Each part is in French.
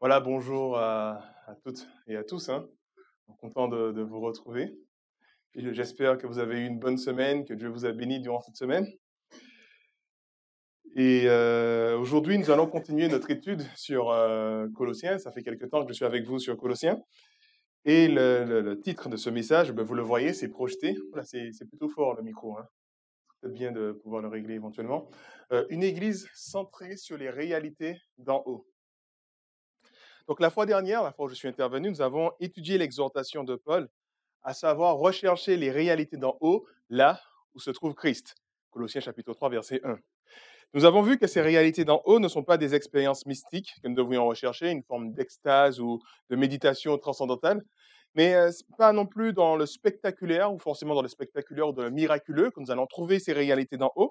Voilà, bonjour à toutes et à tous, hein. Content de vous retrouver. Et j'espère que vous avez eu une bonne semaine, que Dieu vous a béni durant cette semaine. Et aujourd'hui, nous allons continuer notre étude sur Colossiens. Ça fait quelque temps que je suis avec vous sur Colossiens. Et le titre de ce message, ben, vous le voyez, c'est projeté. Voilà, c'est plutôt fort le micro, hein. C'est bien de pouvoir le régler éventuellement. Une église centrée sur les réalités d'en haut. Donc la fois dernière, la fois où je suis intervenu, nous avons étudié l'exhortation de Paul, à savoir rechercher les réalités d'en haut, là où se trouve Christ. Colossiens chapitre 3, verset 1. Nous avons vu que ces réalités d'en haut ne sont pas des expériences mystiques que nous devrions rechercher, une forme d'extase ou de méditation transcendantale, mais ce n'est pas non plus dans le spectaculaire ou forcément dans le spectaculaire ou dans le miraculeux que nous allons trouver ces réalités d'en haut,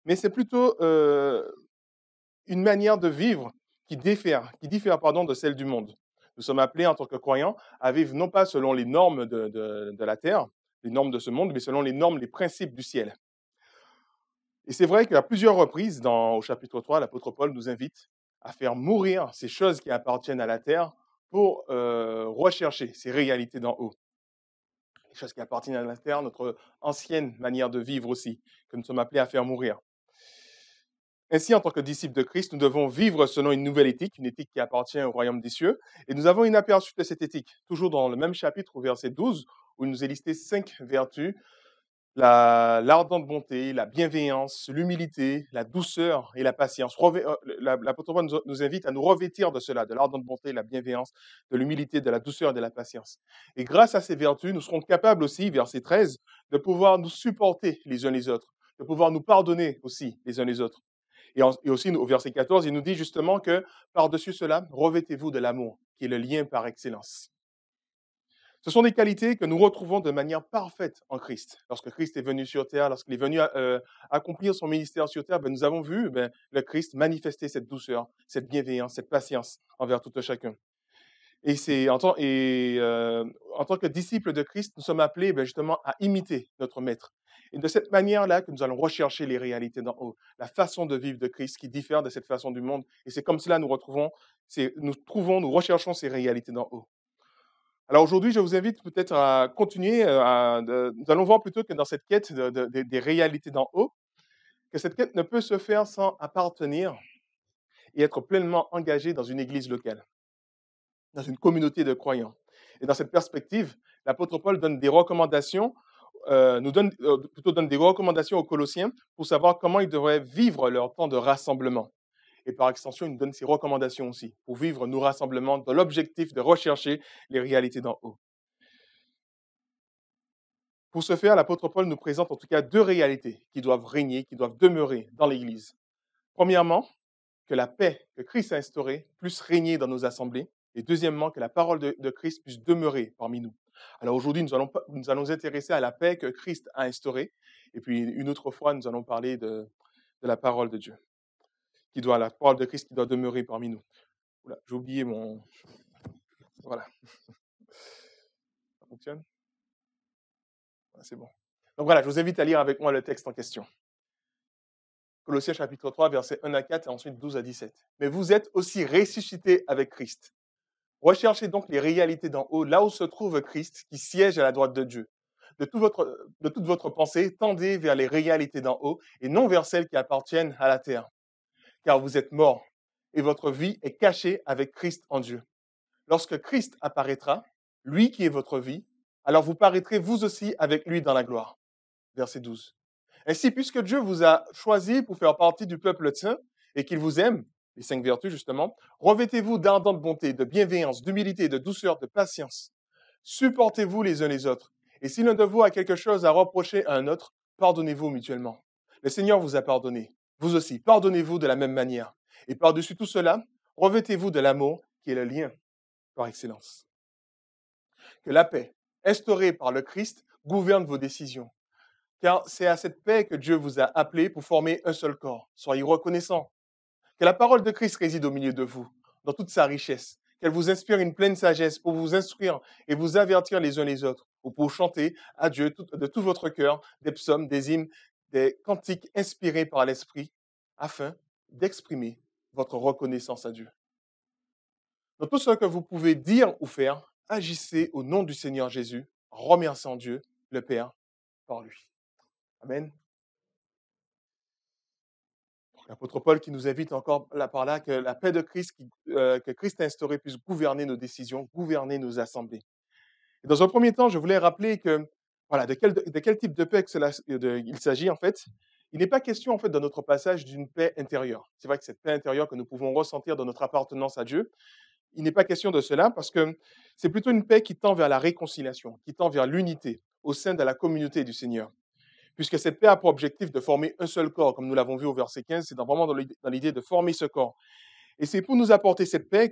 mais c'est plutôt une manière de vivre qui diffère de celle du monde. Nous sommes appelés en tant que croyants à vivre non pas selon les normes de la terre, les normes de ce monde, mais selon les normes, les principes du ciel. Et c'est vrai qu'à plusieurs reprises, au chapitre 3, l'apôtre Paul nous invite à faire mourir ces choses qui appartiennent à la terre pour rechercher ces réalités d'en haut. Les choses qui appartiennent à la terre, notre ancienne manière de vivre aussi, que nous sommes appelés à faire mourir. Ainsi, en tant que disciples de Christ, nous devons vivre selon une nouvelle éthique, une éthique qui appartient au royaume des cieux. Et nous avons une aperçu de cette éthique, toujours dans le même chapitre, au verset 12, où il nous est listé 5 vertus: l'ardente bonté, la bienveillance, l'humilité, la douceur et la patience. L'apôtre Paul nous invite à nous revêtir de cela, de l'ardente bonté, de la bienveillance, de l'humilité, de la douceur et de la patience. Et grâce à ces vertus, nous serons capables aussi, verset 13, de pouvoir nous supporter les uns les autres, de pouvoir nous pardonner aussi les uns les autres. Et aussi, au verset 14, il nous dit justement que par-dessus cela, revêtez-vous de l'amour, qui est le lien par excellence. Ce sont des qualités que nous retrouvons de manière parfaite en Christ. Lorsque Christ est venu sur terre, lorsqu'il est venu accomplir son ministère sur terre, nous avons vu le Christ manifester cette douceur, cette bienveillance, cette patience envers tout un chacun. Et en tant que disciples de Christ, nous sommes appelés justement à imiter notre Maître. Et de cette manière-là que nous allons rechercher les réalités d'en haut, la façon de vivre de Christ qui diffère de cette façon du monde. Et c'est comme cela que nous recherchons ces réalités d'en haut. Alors aujourd'hui, je vous invite peut-être à continuer. Nous allons voir plutôt que dans cette quête des réalités d'en haut, que cette quête ne peut se faire sans appartenir et être pleinement engagé dans une église locale, dans une communauté de croyants. Et dans cette perspective, l'apôtre Paul donne des recommandations, donne des recommandations aux Colossiens pour savoir comment ils devraient vivre leur temps de rassemblement. Et par extension, il nous donne ses recommandations aussi pour vivre nos rassemblements dans l'objectif de rechercher les réalités d'en haut. Pour ce faire, l'apôtre Paul nous présente en tout cas deux réalités qui doivent régner, qui doivent demeurer dans l'Église. Premièrement, que la paix que Christ a instaurée puisse régner dans nos assemblées. Et deuxièmement, que la parole de Christ puisse demeurer parmi nous. Alors aujourd'hui, nous allons nous intéresser à la paix que Christ a instaurée. Et puis une autre fois, nous allons parler de la parole de Dieu, la parole de Christ qui doit demeurer parmi nous. Oula, j'ai oublié mon... Voilà, ça fonctionne? Ah, c'est bon. Donc voilà, je vous invite à lire avec moi le texte en question. Colossiens chapitre 3, versets 1 à 4 et ensuite 12 à 17. Mais vous êtes aussi ressuscités avec Christ. Recherchez donc les réalités d'en haut, là où se trouve Christ, qui siège à la droite de Dieu. De toute votre pensée, tendez vers les réalités d'en haut et non vers celles qui appartiennent à la terre. Car vous êtes morts et votre vie est cachée avec Christ en Dieu. Lorsque Christ apparaîtra, lui qui est votre vie, alors vous paraîtrez vous aussi avec lui dans la gloire. Verset 12. Ainsi, puisque Dieu vous a choisi pour faire partie du peuple saint et qu'il vous aime, les 5 vertus justement, revêtez-vous d'ardente bonté, de bienveillance, d'humilité, de douceur, de patience. Supportez-vous les uns les autres. Et si l'un de vous a quelque chose à reprocher à un autre, pardonnez-vous mutuellement. Le Seigneur vous a pardonné. Vous aussi, pardonnez-vous de la même manière. Et par-dessus tout cela, revêtez-vous de l'amour qui est le lien par excellence. Que la paix, instaurée par le Christ, gouverne vos décisions. Car c'est à cette paix que Dieu vous a appelé pour former un seul corps. Soyez reconnaissants. Que la parole de Christ réside au milieu de vous, dans toute sa richesse. Qu'elle vous inspire une pleine sagesse pour vous instruire et vous avertir les uns les autres, ou pour chanter à Dieu de tout votre cœur des psaumes, des hymnes, des cantiques inspirés par l'Esprit, afin d'exprimer votre reconnaissance à Dieu. Dans tout ce que vous pouvez dire ou faire, agissez au nom du Seigneur Jésus, en remerciant Dieu, le Père, par lui. Amen. L'apôtre Paul qui nous invite encore là par là que la paix de Christ, que Christ a instaurée puisse gouverner nos décisions, gouverner nos assemblées. Et dans un premier temps, je voulais rappeler que, voilà, de quel type de paix il s'agit en fait. Il n'est pas question en fait dans notre passage d'une paix intérieure. C'est vrai que cette paix intérieure que nous pouvons ressentir dans notre appartenance à Dieu, il n'est pas question de cela parce que c'est plutôt une paix qui tend vers la réconciliation, qui tend vers l'unité au sein de la communauté du Seigneur. Puisque cette paix a pour objectif de former un seul corps, comme nous l'avons vu au verset 15, c'est vraiment dans l'idée de former ce corps. Et c'est pour nous apporter cette paix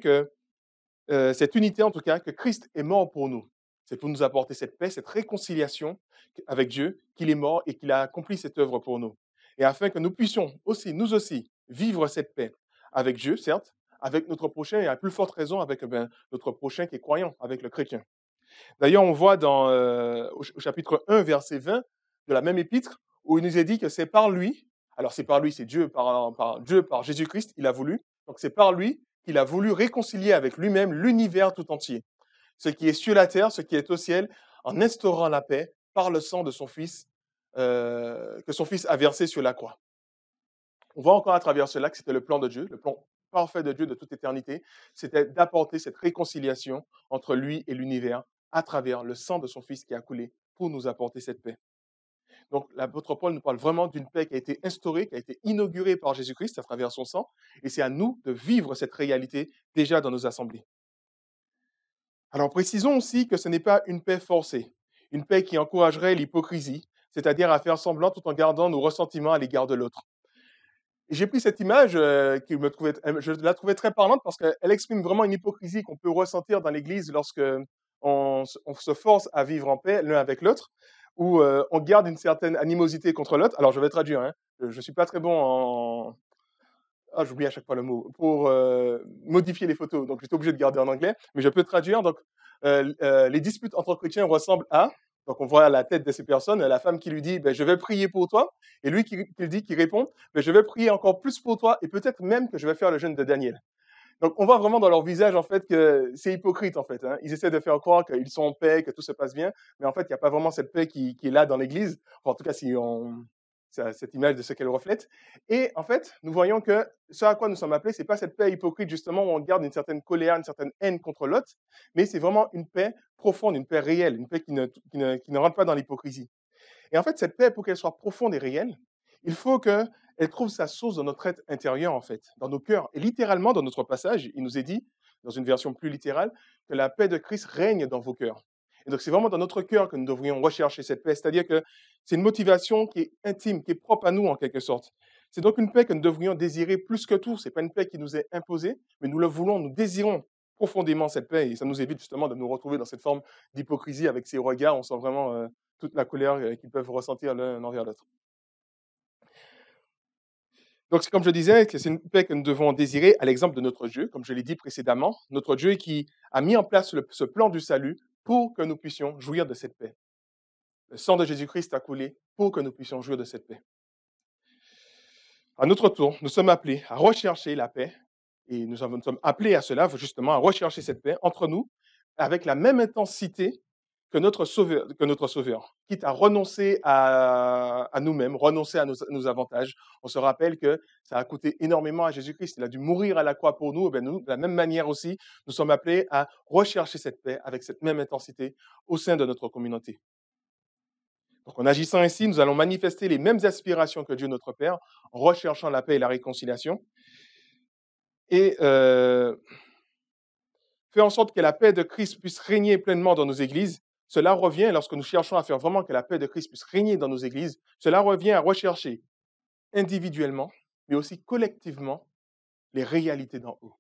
cette unité en tout cas, que Christ est mort pour nous. C'est pour nous apporter cette paix, cette réconciliation avec Dieu, qu'il est mort et qu'il a accompli cette œuvre pour nous. Et afin que nous puissions aussi, nous aussi, vivre cette paix avec Dieu, certes, avec notre prochain et à plus forte raison avec notre prochain qui est croyant, avec le chrétien. D'ailleurs, on voit au chapitre 1, verset 20 de la même épître, où il nous est dit que c'est par lui, alors c'est par lui, c'est Dieu, Dieu, par Jésus-Christ, il a voulu, donc c'est par lui qu'il a voulu réconcilier avec lui-même l'univers tout entier, ce qui est sur la terre, ce qui est au ciel, en instaurant la paix par le sang de son Fils, que son Fils a versé sur la croix. On voit encore à travers cela que c'était le plan de Dieu, le plan parfait de Dieu de toute éternité, c'était d'apporter cette réconciliation entre lui et l'univers à travers le sang de son Fils qui a coulé pour nous apporter cette paix. Donc l'apôtre Paul nous parle vraiment d'une paix qui a été instaurée, qui a été inaugurée par Jésus-Christ à travers son sang, et c'est à nous de vivre cette réalité déjà dans nos assemblées. Alors précisons aussi que ce n'est pas une paix forcée, une paix qui encouragerait l'hypocrisie, c'est-à-dire à faire semblant tout en gardant nos ressentiments à l'égard de l'autre. Et j'ai pris cette image je la trouvais très parlante parce qu'elle exprime vraiment une hypocrisie qu'on peut ressentir dans l'Église lorsque on se force à vivre en paix l'un avec l'autre, où on garde une certaine animosité contre l'autre. Alors je vais traduire, hein. Je ne suis pas très bon en... Ah, j'oublie à chaque fois le mot. Pour modifier les photos, donc j'étais obligé de garder en anglais, mais je peux traduire. Donc les disputes entre chrétiens ressemblent à... Donc on voit la tête de ces personnes, la femme qui lui dit je vais prier pour toi, et lui qui répond je vais prier encore plus pour toi, et peut-être même que je vais faire le jeûne de Daniel. Donc on voit vraiment dans leur visage en fait que c'est hypocrite en fait. Hein. Ils essaient de faire croire qu'ils sont en paix, que tout se passe bien, mais en fait il n'y a pas vraiment cette paix qui est là dans l'Église. Enfin, en tout cas si on c'est cette image de ce qu'elle reflète. Et en fait, nous voyons que ce à quoi nous sommes appelés, c'est pas cette paix hypocrite justement où on garde une certaine colère, une certaine haine contre l'autre, mais c'est vraiment une paix profonde, une paix réelle, une paix qui ne rentre pas dans l'hypocrisie. Et en fait, cette paix, pour qu'elle soit profonde et réelle, il faut qu'elle trouve sa source dans notre être intérieur, en fait, dans nos cœurs. Et littéralement, dans notre passage, il nous est dit, dans une version plus littérale, que la paix de Christ règne dans vos cœurs. Et donc, c'est vraiment dans notre cœur que nous devrions rechercher cette paix. C'est-à-dire que c'est une motivation qui est intime, qui est propre à nous, en quelque sorte. C'est donc une paix que nous devrions désirer plus que tout. Ce n'est pas une paix qui nous est imposée, mais nous le voulons, nous désirons profondément cette paix. Et ça nous évite justement de nous retrouver dans cette forme d'hypocrisie avec ces regards. On sent vraiment toute la colère qu'ils peuvent ressentir l'un envers l'autre. Donc, comme je disais, c'est une paix que nous devons désirer à l'exemple de notre Dieu, comme je l'ai dit précédemment, notre Dieu qui a mis en place ce plan du salut pour que nous puissions jouir de cette paix. Le sang de Jésus-Christ a coulé pour que nous puissions jouir de cette paix. À notre tour, nous sommes appelés à rechercher la paix, et nous sommes appelés à cela, justement, à rechercher cette paix entre nous, avec la même intensité que notre Sauveur, quitte à renoncer à nous-mêmes, renoncer à nos avantages. On se rappelle que ça a coûté énormément à Jésus-Christ. Il a dû mourir à la croix pour nous. Et bien nous, de la même manière aussi, nous sommes appelés à rechercher cette paix avec cette même intensité au sein de notre communauté. Donc, en agissant ainsi, nous allons manifester les mêmes aspirations que Dieu notre Père, en recherchant la paix et la réconciliation. Et faire en sorte que la paix de Christ puisse régner pleinement dans nos églises. Cela revient, lorsque nous cherchons à faire vraiment que la paix de Christ puisse régner dans nos églises, cela revient à rechercher individuellement, mais aussi collectivement, les réalités d'en haut.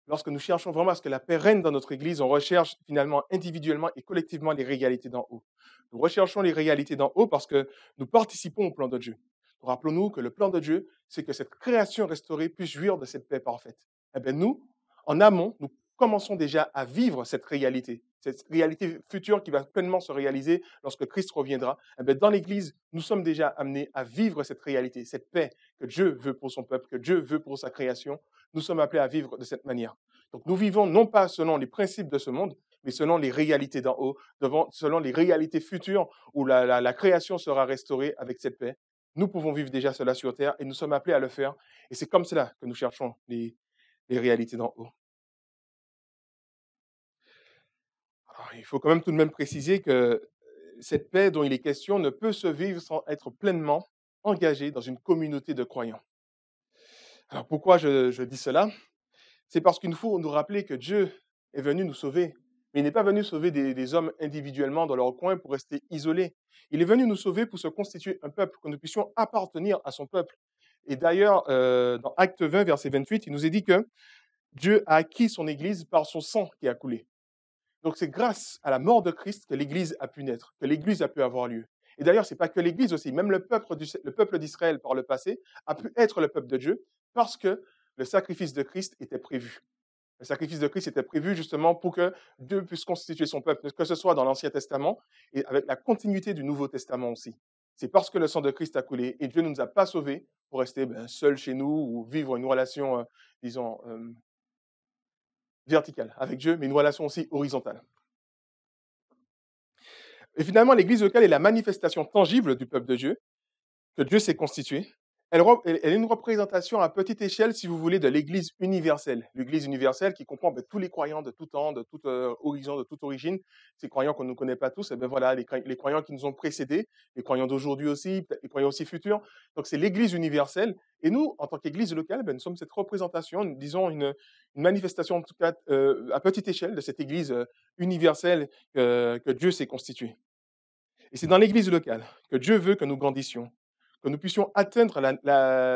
Lorsque nous cherchons vraiment à ce que la paix règne dans notre église, on recherche finalement individuellement et collectivement les réalités d'en haut. Nous recherchons les réalités d'en haut parce que nous participons au plan de Dieu. Rappelons-nous que le plan de Dieu, c'est que cette création restaurée puisse jouir de cette paix parfaite. Eh bien nous, en amont, nous commençons déjà à vivre cette réalité, cette réalité future qui va pleinement se réaliser lorsque Christ reviendra, eh bien, dans l'Église, nous sommes déjà amenés à vivre cette réalité, cette paix que Dieu veut pour son peuple, que Dieu veut pour sa création. Nous sommes appelés à vivre de cette manière. Donc nous vivons non pas selon les principes de ce monde, mais selon les réalités d'en haut, selon les réalités futures où la création sera restaurée avec cette paix. Nous pouvons vivre déjà cela sur terre et nous sommes appelés à le faire. Et c'est comme cela que nous cherchons les réalités d'en haut. Alors, il faut quand même tout de même préciser que cette paix dont il est question ne peut se vivre sans être pleinement engagé dans une communauté de croyants. Alors pourquoi je dis cela? C'est parce qu'il nous faut nous rappeler que Dieu est venu nous sauver. Mais il n'est pas venu sauver des hommes individuellement dans leur coin pour rester isolés. Il est venu nous sauver pour se constituer un peuple, que nous puissions appartenir à son peuple. Et d'ailleurs, dans Acte 20, verset 28, il nous est dit que Dieu a acquis son Église par son sang qui a coulé. Donc c'est grâce à la mort de Christ que l'Église a pu naître, que l'Église a pu avoir lieu. Et d'ailleurs, ce n'est pas que l'Église aussi, même le peuple d'Israël par le passé a pu être le peuple de Dieu parce que le sacrifice de Christ était prévu. Le sacrifice de Christ était prévu justement pour que Dieu puisse constituer son peuple, que ce soit dans l'Ancien Testament et avec la continuité du Nouveau Testament aussi. C'est parce que le sang de Christ a coulé et Dieu ne nous a pas sauvés pour rester seuls chez nous ou vivre une relation, disons, verticale avec Dieu, mais une relation aussi horizontale. Et finalement, l'Église locale est la manifestation tangible du peuple de Dieu, que Dieu s'est constitué. Elle est une représentation à petite échelle, si vous voulez, de l'Église universelle. L'Église universelle qui comprend tous les croyants de tout temps, de tout horizon, de toute origine. Ces croyants qu'on ne connaît pas tous, et bien voilà, les croyants qui nous ont précédés, les croyants d'aujourd'hui aussi, les croyants aussi futurs. Donc c'est l'Église universelle. Et nous, en tant qu'Église locale, nous sommes cette représentation, disons une manifestation en tout cas à petite échelle de cette Église universelle que Dieu s'est constituée. Et c'est dans l'Église locale que Dieu veut que nous grandissions, que nous puissions atteindre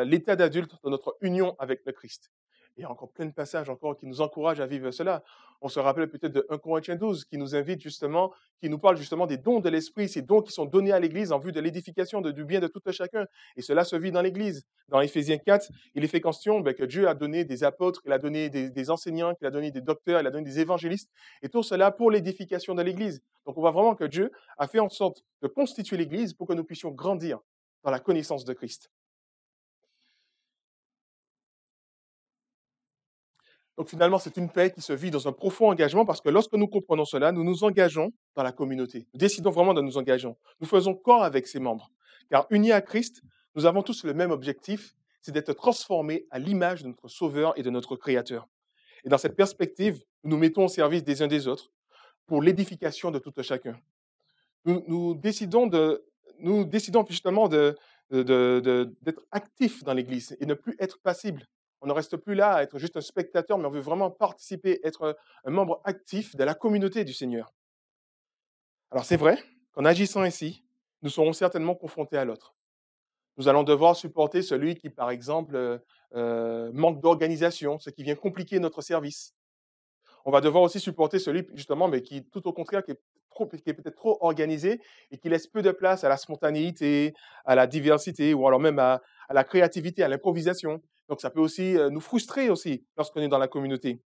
l'état d'adulte de notre union avec le Christ. Il y a encore plein de passages encore qui nous encouragent à vivre cela. On se rappelle peut-être de 1 Corinthiens 12 qui nous invite justement, qui nous parle justement des dons de l'Esprit, ces dons qui sont donnés à l'Église en vue de l'édification du bien de tout chacun. Et cela se vit dans l'Église. Dans Éphésiens 4, il est fait question que Dieu a donné des apôtres, il a donné des enseignants, qu'il a donné des docteurs, il a donné des évangélistes, et tout cela pour l'édification de l'Église. Donc on voit vraiment que Dieu a fait en sorte de constituer l'Église pour que nous puissions grandir dans la connaissance de Christ. Donc finalement, c'est une paix qui se vit dans un profond engagement parce que lorsque nous comprenons cela, nous nous engageons dans la communauté. Nous décidons vraiment de nous engager. Nous faisons corps avec ses membres. Car unis à Christ, nous avons tous le même objectif, c'est d'être transformés à l'image de notre Sauveur et de notre Créateur. Et dans cette perspective, nous nous mettons au service des uns des autres pour l'édification de tout chacun. Nous décidons justement d'être actifs dans l'Église et ne plus être passibles. On ne reste plus là à être juste un spectateur, mais on veut vraiment participer, être un membre actif de la communauté du Seigneur. Alors c'est vrai qu'en agissant ainsi, nous serons certainement confrontés à l'autre. Nous allons devoir supporter celui qui, par exemple, manque d'organisation, ce qui vient compliquer notre service. On va devoir aussi supporter celui, justement, mais qui, tout au contraire, qui est peut-être trop organisé et qui laisse peu de place à la spontanéité, à la diversité ou alors même à la créativité, à l'improvisation. Donc ça peut aussi nous frustrer aussi lorsqu'on est dans la communauté.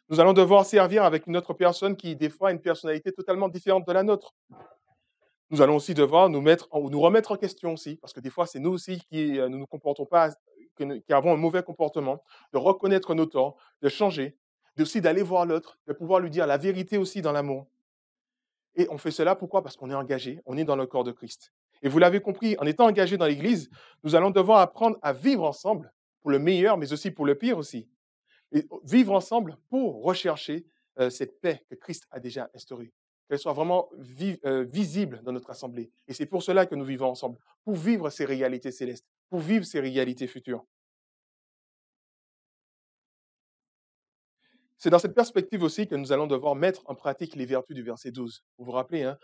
Nous allons devoir servir avec une autre personne qui, des fois, a une personnalité totalement différente de la nôtre. Nous allons aussi devoir nous remettre en question aussi, parce que des fois, c'est nous aussi qui ne nous comportons pas, qui avons un mauvais comportement, de reconnaître nos torts, de changer, aussi d'aller voir l'autre, de pouvoir lui dire la vérité aussi dans l'amour. Et on fait cela pourquoi? Parce qu'on est engagé, on est dans le corps de Christ. Et vous l'avez compris, en étant engagé dans l'Église, nous allons devoir apprendre à vivre ensemble, pour le meilleur, mais aussi pour le pire aussi. Et vivre ensemble pour rechercher cette paix que Christ a déjà instaurée, qu'elle soit vraiment visible dans notre assemblée. Et c'est pour cela que nous vivons ensemble, pour vivre ces réalités célestes, pour vivre ces réalités futures. C'est dans cette perspective aussi que nous allons devoir mettre en pratique les vertus du verset 12. Vous vous rappelez, hein,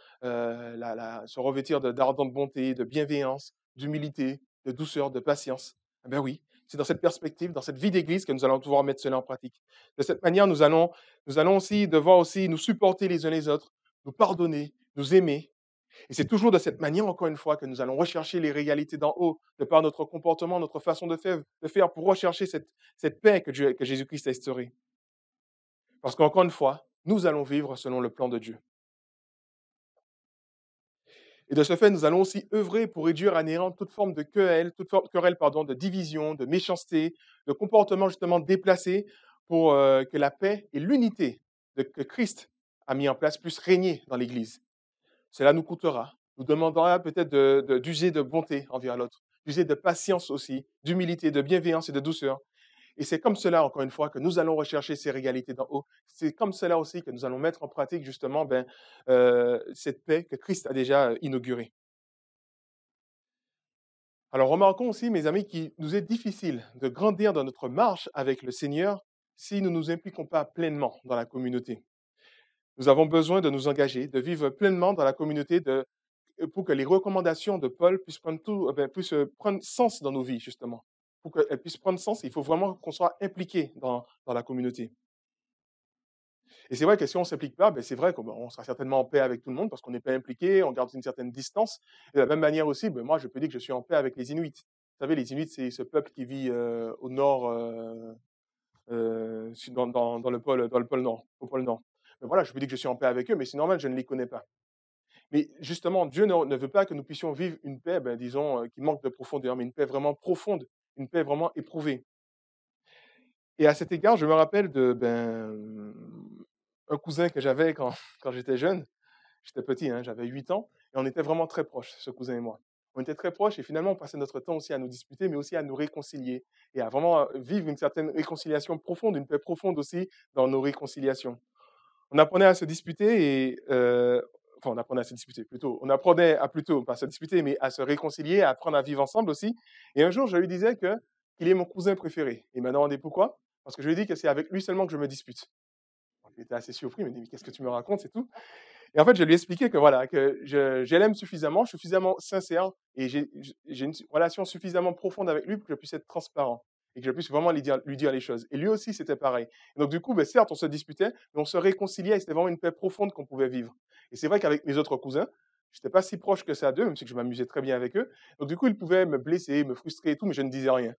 se revêtir d'ardente bonté, de bienveillance, d'humilité, de douceur, de patience. Eh bien oui, c'est dans cette perspective, dans cette vie d'église que nous allons devoir mettre cela en pratique. De cette manière, nous allons aussi devoir aussi nous supporter les uns les autres, nous pardonner, nous aimer. Et c'est toujours de cette manière, encore une fois, que nous allons rechercher les réalités d'en haut, de par notre comportement, notre façon de faire pour rechercher cette paix que Jésus-Christ a instaurée. Parce qu'encore une fois, nous allons vivre selon le plan de Dieu. Et de ce fait, nous allons aussi œuvrer pour réduire à néant toute forme de querelle, de division, de méchanceté, de comportement justement déplacé, pour que la paix et l'unité que Christ a mis en place puissent régner dans l'Église. Cela nous coûtera, nous demandera peut-être d'user de bonté envers l'autre, d'user de patience aussi, d'humilité, de bienveillance et de douceur. Et c'est comme cela, encore une fois, que nous allons rechercher ces régalités d'en haut. C'est comme cela aussi que nous allons mettre en pratique justement cette paix que Christ a déjà inaugurée. Alors remarquons aussi, mes amis, qu'il nous est difficile de grandir dans notre marche avec le Seigneur si nous ne nous impliquons pas pleinement dans la communauté. Nous avons besoin de nous engager, de vivre pleinement dans la communauté pour que les recommandations de Paul puissent prendre sens dans nos vies, justement. Pour qu'elles puissent prendre sens, il faut vraiment qu'on soit impliqué dans la communauté. Et c'est vrai que si on ne s'implique pas, c'est vrai qu'on sera certainement en paix avec tout le monde parce qu'on n'est pas impliqué, on garde une certaine distance. Et de la même manière aussi, moi, je peux dire que je suis en paix avec les Inuits. Vous savez, les Inuits, c'est ce peuple qui vit au nord, dans le pôle Nord, au pôle Nord. Mais voilà, je peux dire que je suis en paix avec eux, mais c'est normal, je ne les connais pas. Mais justement, Dieu ne veut pas que nous puissions vivre une paix, disons, qui manque de profondeur, mais une paix vraiment profonde, une paix vraiment éprouvée. Et à cet égard, je me rappelle un cousin que j'avais quand j'étais jeune. J'étais petit, hein, j'avais 8 ans, et on était vraiment très proches, ce cousin et moi. On était très proches et finalement, on passait notre temps aussi à nous disputer, mais aussi à nous réconcilier et à vraiment vivre une certaine réconciliation profonde, une paix profonde aussi dans nos réconciliations. On apprenait à se disputer on apprenait à se disputer plutôt. On apprenait à plutôt, pas à se disputer, mais à se réconcilier, à apprendre à vivre ensemble aussi. Et un jour, je lui disais qu'il est mon cousin préféré. Il m'a demandé pourquoi. Parce que je lui ai dit que c'est avec lui seulement que je me dispute. Il était assez surpris, il m'a dit, mais qu'est-ce que tu me racontes, c'est tout. Et en fait, je lui ai expliqué que voilà, que je l'aime suffisamment, je suis suffisamment sincère et j'ai une relation suffisamment profonde avec lui pour que je puisse être transparent et que je puisse vraiment lui dire les choses. Et lui aussi, c'était pareil. Et donc, du coup, certes, on se disputait, mais on se réconciliait et c'était vraiment une paix profonde qu'on pouvait vivre. Et c'est vrai qu'avec mes autres cousins, je n'étais pas si proche que ça d'eux, même si je m'amusais très bien avec eux. Donc, du coup, ils pouvaient me blesser, me frustrer et tout, mais je ne disais rien.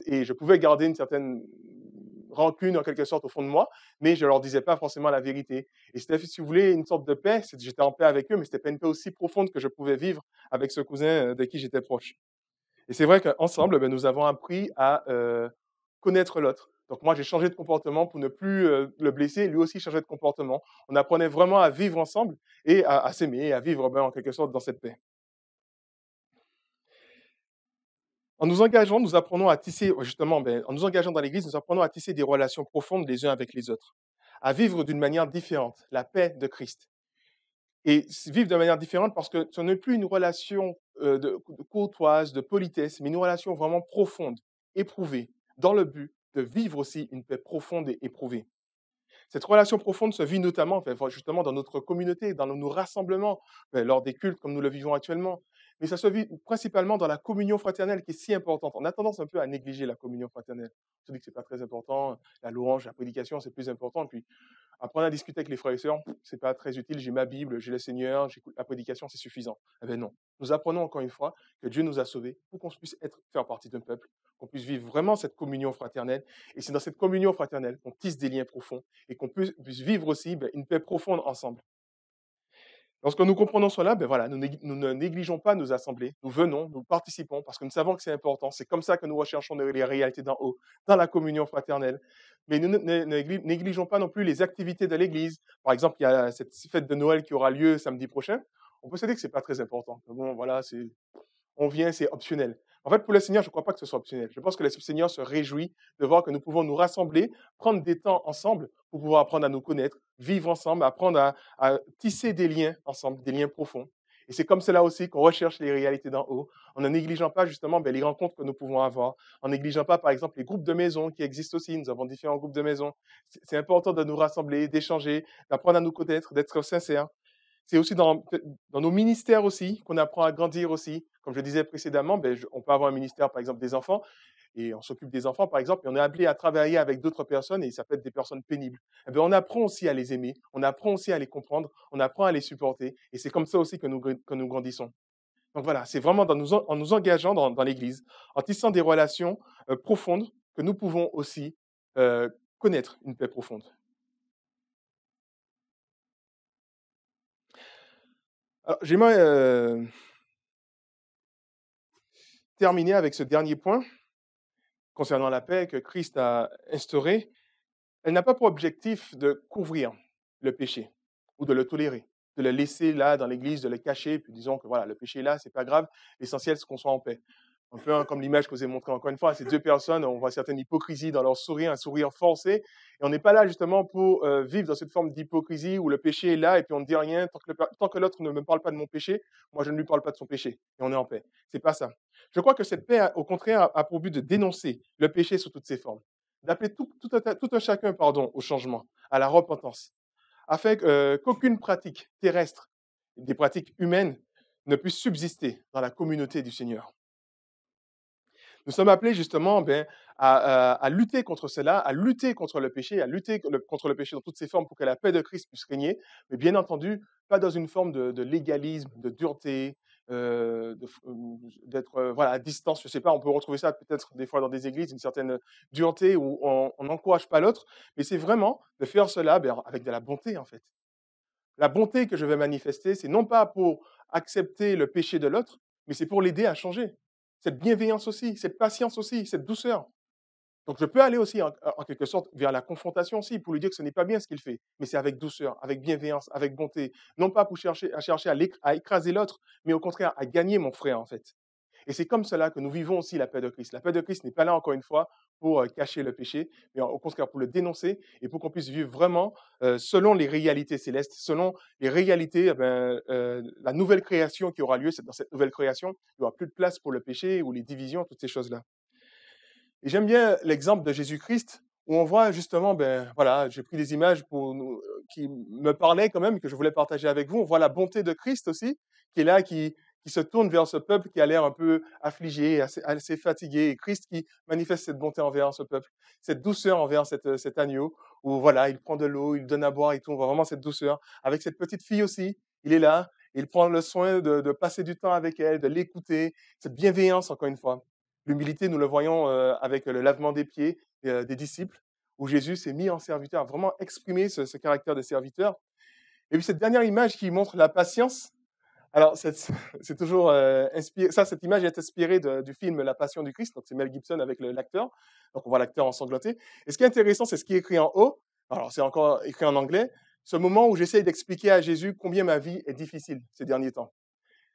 Et je pouvais garder une certaine rancune, en quelque sorte, au fond de moi, mais je ne leur disais pas forcément la vérité. Et c'était, si vous voulez, une sorte de paix. J'étais en paix avec eux, mais c'était pas une paix aussi profonde que je pouvais vivre avec ce cousin de qui j'étais proche. Et c'est vrai qu'ensemble, nous avons appris à connaître l'autre. Donc moi, j'ai changé de comportement pour ne plus le blesser. Lui aussi changeait de comportement. On apprenait vraiment à vivre ensemble et à s'aimer, et à vivre en quelque sorte dans cette paix. En nous engageant, nous apprenons à tisser, justement, en nous engageant dans l'Église, nous apprenons à tisser des relations profondes les uns avec les autres, à vivre d'une manière différente, la paix de Christ. Et vivre de manière différente parce que ce n'est plus une relation de courtoise, de politesse, mais une relation vraiment profonde, éprouvée, dans le but de vivre aussi une paix profonde et éprouvée. Cette relation profonde se vit notamment, justement, dans notre communauté, dans nos rassemblements, lors des cultes comme nous le vivons actuellement. Mais ça se vit principalement dans la communion fraternelle qui est si importante. On a tendance un peu à négliger la communion fraternelle. On se dit que ce n'est pas très important, la louange, la prédication, c'est plus important. Puis apprendre à discuter avec les frères et sœurs, c'est pas très utile. J'ai ma Bible, j'ai le Seigneur, j'écoute la prédication, c'est suffisant. Eh bien non. Nous apprenons encore une fois que Dieu nous a sauvés pour qu'on puisse faire partie d'un peuple, qu'on puisse vivre vraiment cette communion fraternelle. Et c'est dans cette communion fraternelle qu'on tisse des liens profonds et qu'on puisse vivre aussi une paix profonde ensemble. Lorsque nous comprenons cela, voilà, nous ne négligeons pas nos assemblées, nous venons, nous participons parce que nous savons que c'est important. C'est comme ça que nous recherchons les réalités d'en haut, dans la communion fraternelle. Mais nous ne négligeons pas non plus les activités de l'Église. Par exemple, il y a cette fête de Noël qui aura lieu samedi prochain. On peut se dire que ce n'est pas très important. Bon, voilà, on vient, c'est optionnel. En fait, pour le Seigneur, je ne crois pas que ce soit optionnel. Je pense que le Seigneur se réjouit de voir que nous pouvons nous rassembler, prendre des temps ensemble pour pouvoir apprendre à nous connaître, vivre ensemble, apprendre à tisser des liens ensemble, des liens profonds. Et c'est comme cela aussi qu'on recherche les réalités d'en haut, en ne négligeant pas justement les rencontres que nous pouvons avoir, en négligeant pas, par exemple, les groupes de maison qui existent aussi. Nous avons différents groupes de maison. C'est important de nous rassembler, d'échanger, d'apprendre à nous connaître, d'être sincères. C'est aussi dans nos ministères aussi qu'on apprend à grandir aussi. Comme je disais précédemment, on peut avoir un ministère, par exemple, des enfants, et on s'occupe des enfants, par exemple, et on est appelé à travailler avec d'autres personnes, et ça peut être des personnes pénibles. On apprend aussi à les aimer, on apprend aussi à les comprendre, on apprend à les supporter, et c'est comme ça aussi que nous grandissons. Donc voilà, c'est vraiment en nous engageant dans l'Église, en tissant des relations profondes, que nous pouvons aussi connaître une paix profonde. Alors, j'aimerais terminer avec ce dernier point concernant la paix que Christ a instaurée. Elle n'a pas pour objectif de couvrir le péché ou de le tolérer, de le laisser là dans l'église, de le cacher, puis disons que voilà, le péché est là, c'est pas grave, l'essentiel c'est qu'on soit en paix. Un peu comme l'image que je vous ai montrée encore une fois, ces deux personnes, on voit certaine hypocrisie dans leur sourire, un sourire forcé, et on n'est pas là justement pour vivre dans cette forme d'hypocrisie où le péché est là et puis on ne dit rien, tant que l'autre ne me parle pas de mon péché, moi je ne lui parle pas de son péché, et on est en paix. C'est pas ça. Je crois que cette paix, au contraire, a pour but de dénoncer le péché sous toutes ses formes, d'appeler tout un chacun pardon, au changement, à la repentance, afin qu'aucune pratique terrestre, des pratiques humaines, ne puisse subsister dans la communauté du Seigneur. Nous sommes appelés justement à lutter contre cela, à lutter contre le péché, à lutter contre le péché dans toutes ses formes pour que la paix de Christ puisse régner, mais bien entendu, pas dans une forme de légalisme, de dureté, d'être voilà, à distance. Je ne sais pas, on peut retrouver ça peut-être des fois dans des églises, une certaine dureté où on n'encourage pas l'autre, mais c'est vraiment de faire cela avec de la bonté en fait. La bonté que je vais manifester, c'est non pas pour accepter le péché de l'autre, mais c'est pour l'aider à changer. Cette bienveillance aussi, cette patience aussi, cette douceur. Donc je peux aller aussi en quelque sorte vers la confrontation aussi, pour lui dire que ce n'est pas bien ce qu'il fait, mais c'est avec douceur, avec bienveillance, avec bonté. Non pas pour chercher à écraser l'autre, mais au contraire à gagner mon frère en fait. Et c'est comme cela que nous vivons aussi la paix de Christ. La paix de Christ n'est pas là, encore une fois, pour cacher le péché, mais au contraire pour le dénoncer et pour qu'on puisse vivre vraiment selon les réalités célestes, selon les réalités, la nouvelle création qui aura lieu. Dans cette nouvelle création, il n'y aura plus de place pour le péché ou les divisions, toutes ces choses-là. Et j'aime bien l'exemple de Jésus-Christ, où on voit justement, voilà, j'ai pris des images qui me parlaient quand même, que je voulais partager avec vous. On voit la bonté de Christ aussi, qui est là, qui se tourne vers ce peuple qui a l'air un peu affligé, assez fatigué. Et Christ qui manifeste cette bonté envers ce peuple, cette douceur envers cet agneau, où voilà, il prend de l'eau, il donne à boire et tout. On voit vraiment cette douceur. Avec cette petite fille aussi, il est là, il prend le soin de passer du temps avec elle, de l'écouter, cette bienveillance encore une fois. L'humilité, nous le voyons avec le lavement des pieds des disciples, où Jésus s'est mis en serviteur, a vraiment exprimé ce caractère de serviteur. Et puis cette dernière image qui montre la patience, alors c'est toujours inspiré, cette image est inspirée du film La Passion du Christ, donc c'est Mel Gibson avec l'acteur, donc on voit l'acteur ensanglanté. Et ce qui est intéressant, c'est ce qui est écrit en haut, alors c'est encore écrit en anglais, ce moment où j'essaye d'expliquer à Jésus combien ma vie est difficile ces derniers temps.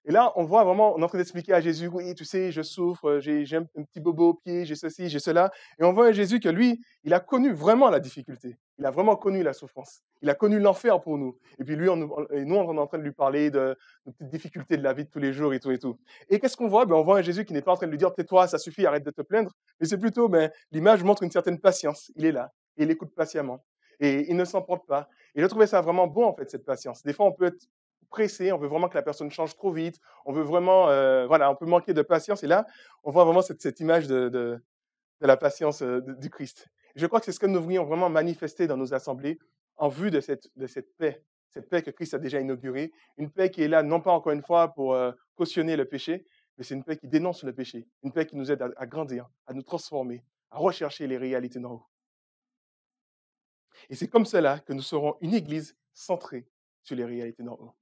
Et là, on voit vraiment, on est en train d'expliquer à Jésus, oui, tu sais, je souffre, j'ai un petit bobo au pied, j'ai ceci, j'ai cela. Et on voit un Jésus que lui, il a connu vraiment la difficulté. Il a vraiment connu la souffrance. Il a connu l'enfer pour nous. Et puis lui, et nous, on est en train de lui parler de petites difficultés de la vie de tous les jours et tout et tout. Et qu'est-ce qu'on voit? On voit un Jésus qui n'est pas en train de lui dire, tais-toi, ça suffit, arrête de te plaindre. Mais c'est plutôt, l'image montre une certaine patience. Il est là, et il écoute patiemment. Et il ne s'emporte pas. Et je trouvais ça vraiment bon, en fait, cette patience. Des fois, on peut être pressé, on veut vraiment que la personne change trop vite, on veut vraiment, voilà, on peut manquer de patience. Et là, on voit vraiment cette image de la patience du Christ. Je crois que c'est ce que nous devrions vraiment manifester dans nos assemblées en vue de cette paix que Christ a déjà inaugurée, une paix qui est là non pas encore une fois pour cautionner le péché, mais c'est une paix qui dénonce le péché, une paix qui nous aide à grandir, à nous transformer, à rechercher les réalités d'en haut. Et c'est comme cela que nous serons une église centrée sur les réalités d'en haut.